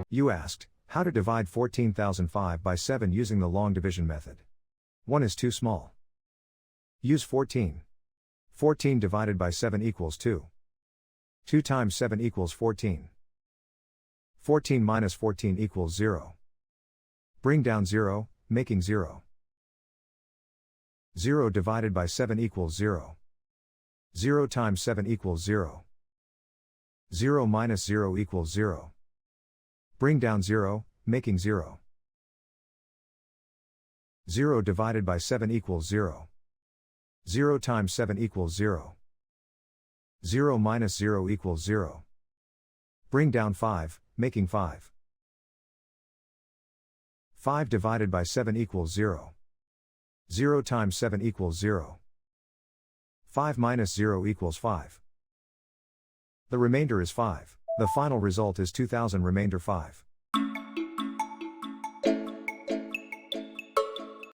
You asked, how to divide 14,005 by 7 using the long division method. 1 is too small. Use 14. 14 divided by 7 equals 2. 2 times 7 equals 14. 14 minus 14 equals 0. Bring down 0, making 0. 0 divided by 7 equals 0. 0 times 7 equals 0. 0 minus 0 equals 0. Bring down 0, making 0. 0 divided by 7 equals 0. 0 times 7 equals 0. 0 minus 0 equals 0. Bring down 5, making 5. 5 divided by 7 equals 0. 0 times 7 equals 0. 5 minus 0 equals 5. The remainder is 5. The final result is 2000 remainder 5.